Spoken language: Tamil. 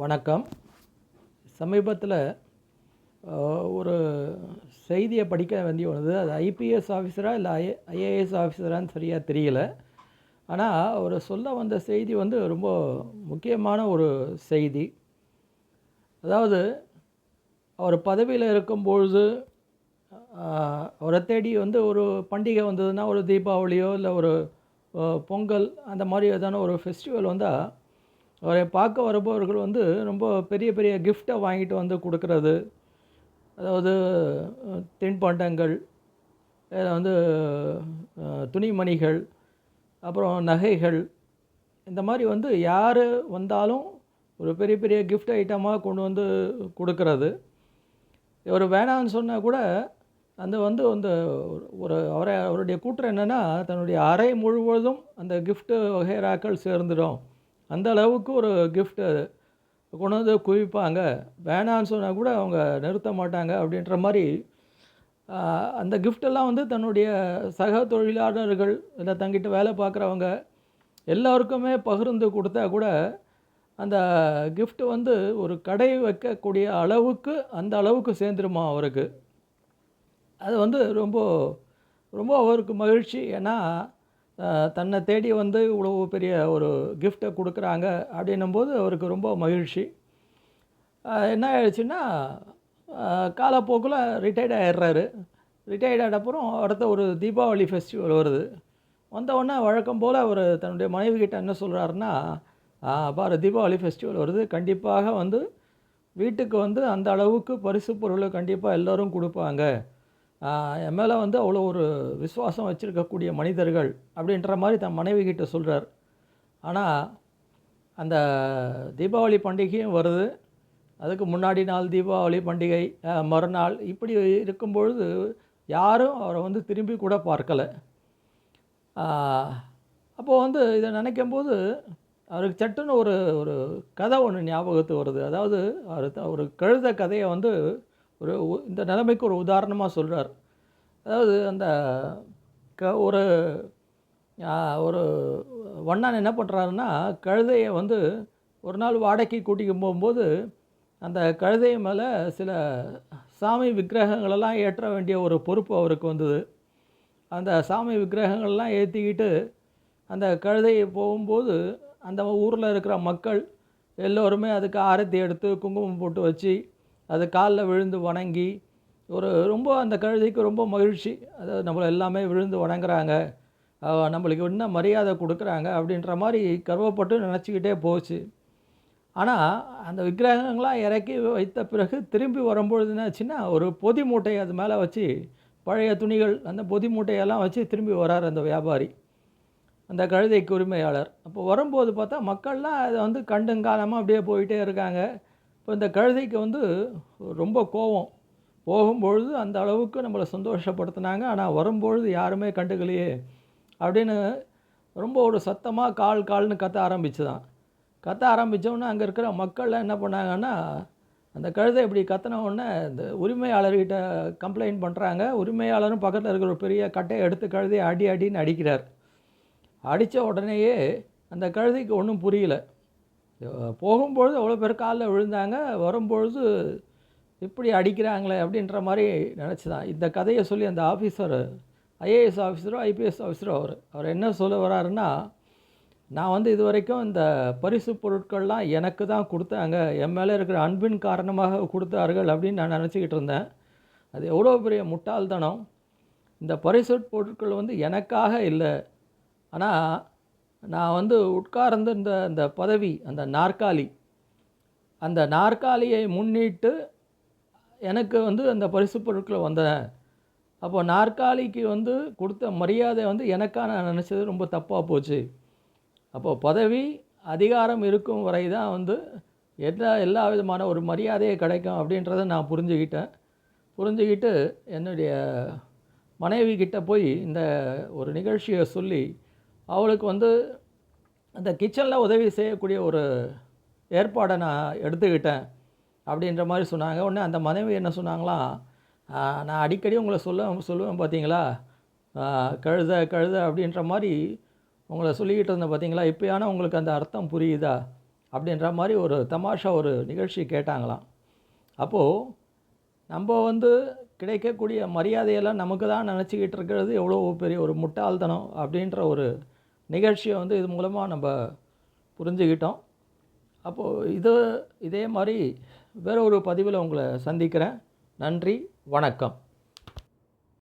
வணக்கம். சமீபத்தில் ஒரு செய்தியை படிக்க வேண்டிய வந்தது. அது ஐபிஎஸ் ஆஃபீஸரா இல்லை ஐஏஎஸ் ஆஃபீஸரான்னு சரியாக தெரியல. ஆனால் அவர் சொல்ல வந்த செய்தி ரொம்ப முக்கியமான ஒரு செய்தி. அதாவது அவர் பதவியில் இருக்கும்பொழுது அவரை தேடி ஒரு பண்டிகை வந்ததுன்னா, ஒரு தீபாவளியோ இல்லை ஒரு பொங்கல் அந்த மாதிரி ஏதான ஒரு ஃபெஸ்டிவல் வந்தால் அவரை பார்க்க வருபவர்கள் ரொம்ப பெரிய பெரிய கிஃப்ட்டை வாங்கிட்டு கொடுக்கறது. அதாவது தின்பண்டங்கள், துணிமணிகள், அப்புறம் நகைகள், இந்த மாதிரி யார் வந்தாலும் ஒரு பெரிய பெரிய கிஃப்ட் ஐட்டமாக கொண்டு கொடுக்கறது. இவர் வேணான்னு சொன்னால் கூட அந்த அந்த அவருடைய கூற்று என்னென்னா, தன்னுடைய அறை முழுவதும் அந்த கிஃப்ட்டு வகைராக்கள் சேர்ந்துடும். அந்த அளவுக்கு ஒரு கிஃப்ட்டு கொண்டு குவிப்பாங்க. வேணான்னு சொன்னால் கூட அவங்க நிறுத்த மாட்டாங்க அப்படின்ற மாதிரி அந்த கிஃப்டெல்லாம் தன்னுடைய சக தொழிலாளர்கள் இல்லை தங்கிட்டு வேலை பார்க்குறவங்க எல்லோருக்குமே பகிர்ந்து கொடுத்தா கூட அந்த கிஃப்ட்டு ஒரு கடை வைக்கக்கூடிய அளவுக்கு அந்த அளவுக்கு சேர்ந்துருமா அவருக்கு. அது ரொம்ப ரொம்ப அவருக்கு மகிழ்ச்சி. ஏன்னா தன்னை தேடி இவ்வளோ பெரிய ஒரு கிஃப்ட்டை கொடுக்குறாங்க அப்படின்னும்போது அவருக்கு ரொம்ப மகிழ்ச்சி. என்ன ஆயிடுச்சுன்னா, காலப்போக்கில் ரிட்டையர்ட் ஆகிடுறாரு. ரிட்டையர்ட் ஆகிட்ட அப்புறம் அடுத்த ஒரு தீபாவளி ஃபெஸ்டிவல் வருது. வந்தவுடனே வழக்கம் போல் அவர் தன்னுடைய மனைவிக்கிட்ட என்ன சொல்கிறாருன்னா, பாரு தீபாவளி ஃபெஸ்டிவல் வருது, கண்டிப்பாக வீட்டுக்கு அந்த அளவுக்கு பரிசு பொருள் கண்டிப்பாக எல்லோரும் கொடுப்பாங்க. என் மேலே அவ்வளோ ஒரு விசுவாசம் வச்சுருக்கக்கூடிய மனிதர்கள் அப்படின்ற மாதிரி தன் மனைவிக்கிட்ட சொல்கிறார். ஆனால் அந்த தீபாவளி பண்டிகையும் வருது. அதுக்கு முன்னாடி நாள் தீபாவளி பண்டிகை, மறுநாள் இப்படி இருக்கும்பொழுது யாரும் அவரை திரும்பி கூட பார்க்கலை. அப்போது இதை நினைக்கும்போது அவருக்கு சட்டுன்னு ஒரு ஒரு கதை ஒன்று ஞாபகத்துக்கு வருது. அதாவது ஒரு கழுத கதையை ஒரு இந்த நிலைமைக்கு ஒரு உதாரணமாக சொல்கிறார். அதாவது அந்த ஒரு ஒரு வண்ணான் என்ன பண்ணுறாருன்னா, கழுதையை ஒரு நாள் வாடகைக்கு கூட்டிகிட்டு போகும்போது அந்த கழுதை மேலே சில சாமி விக்கிரகங்களெல்லாம் ஏற்ற வேண்டிய ஒரு பொறுப்பு அவருக்கு வந்தது. அந்த சாமி விக்கிரகங்கள்லாம் ஏற்றிக்கிட்டு அந்த கழுதையை போகும்போது அந்த ஊரில் இருக்கிற மக்கள் எல்லோருமே அதுக்கு ஆரத்தி எடுத்து குங்குமம் போட்டு வச்சு அது காலில் விழுந்து வணங்கி ரொம்ப அந்த கழுதைக்கு ரொம்ப மகிழ்ச்சி. அதாவது நம்மளை எல்லாமே விழுந்து வணங்குறாங்க, நம்மளுக்கு இன்னும் மரியாதை கொடுக்குறாங்க அப்படின்ற மாதிரி கர்வப்பட்டு நினச்சிக்கிட்டே போச்சு. ஆனால் அந்த விக்கிரகங்களாம் இறக்கி வைத்த பிறகு திரும்பி வரும்பொழுது என்னாச்சுன்னா, ஒரு பொதி மூட்டையை அது மேலே வச்சு, பழைய துணிகள் அந்த பொதி மூட்டையெல்லாம் வச்சு திரும்பி வரார் அந்த வியாபாரி, அந்த கழுதைக்கு உரிமையாளர். அப்போ வரும்போது பார்த்தா மக்கள்லாம் அதை கண்டுங்காலமாக அப்படியே போயிட்டே இருக்காங்க. இப்போ இந்த கழுதைக்கு ரொம்ப கோபம். போகும்பொழுது அந்த அளவுக்கு நம்மளை சந்தோஷப்படுத்தினாங்க, ஆனால் வரும்பொழுது யாருமே கண்டுக்கலையே அப்படின்னு ரொம்ப ஒரு சத்தமாக கால்னு கத்த ஆரம்பிச்சுதான். கத்த ஆரம்பித்தோடனே அங்கே இருக்கிற மக்கள்லாம் என்ன பண்ணாங்கன்னா, அந்த கழுதை இப்படி கத்தின உடனே இந்த உரிமையாளர்கிட்ட கம்ப்ளைண்ட் பண்ணுறாங்க. உரிமையாளரும் பக்கத்தில் இருக்கிற ஒரு பெரிய கட்டையை எடுத்து கழுதையை அடின்னு அடிக்கிறார். அடித்த உடனேயே அந்த கழுதைக்கு ஒன்றும் புரியல. போகும்பொழுது அவ்வளோ பேர் காலில் விழுந்தாங்க, வரும்பொழுது இப்படி அடிக்கிறாங்களே அப்படின்ற மாதிரி நினச்சிதான். இந்த கதையை சொல்லி அந்த ஆஃபீஸர், ஐஏஎஸ் ஆஃபீஸரோ ஐபிஎஸ் ஆஃபீஸரோ அவர் என்ன சொல்ல வராருன்னா, நான் இது வரைக்கும் இந்த பரிசு பொருட்கள்லாம் எனக்கு தான் கொடுத்தாங்க, என் மேலே இருக்கிற அன்பின் காரணமாக கொடுத்தார்கள் அப்படின்னு நான் நினச்சிக்கிட்டு இருந்தேன். அது எவ்வளோ பெரிய முட்டாள்தனம். இந்த பரிசு பொருட்கள் எனக்காக இல்லை, ஆனால் நான் உட்கார்ந்து இந்த பதவி, அந்த நாற்காலியை முன்னிட்டு எனக்கு அந்த பரிசு பொருட்களை வந்தேன். அப்போ நாற்காலிக்கு கொடுத்த மரியாதை எனக்காக நான் நினச்சது ரொம்ப தப்பாக போச்சு. அப்போது பதவி அதிகாரம் இருக்கும் வரை தான் எல்லா விதமான ஒரு மரியாதையை கிடைக்கும் அப்படின்றத நான் புரிஞ்சுக்கிட்டு என்னுடைய மனைவி கிட்ட போய் இந்த ஒரு நிகழ்ச்சியை சொல்லி அவளுக்கு அந்த கிச்சனில் உதவி செய்யக்கூடிய ஒரு ஏற்பாடை நான் எடுத்துக்கிட்டேன் அப்படின்ற மாதிரி சொன்னாங்க. உடனே அந்த மனைவி என்ன சொன்னாங்களாம், நான் அடிக்கடி உங்களை சொல்லுவேன் பார்த்தீங்களா, கழுத அப்படின்ற மாதிரி உங்களை சொல்லிக்கிட்டு இருந்தேன் பார்த்தீங்களா, இப்போயான உங்களுக்கு அந்த அர்த்தம் புரியுதா அப்படின்ற மாதிரி ஒரு தமாஷா ஒரு நிகழ்ச்சி கேட்டாங்களாம். அப்போது நம்ம வந்து கிடைக்கக்கூடிய மரியாதையெல்லாம் நமக்கு தான் நினச்சிக்கிட்டு இருக்கிறது எவ்வளோ பெரிய ஒரு முட்டாள்தனம் அப்படின்ற ஒரு நிகழ்ச்சியை வந்து இது மூலமாக நம்ம புரிஞ்சுக்கிட்டோம். அப்போது இதே மாதிரி வேற ஒரு பதிவில் உங்களை சந்திக்கிறேன். நன்றி, வணக்கம்.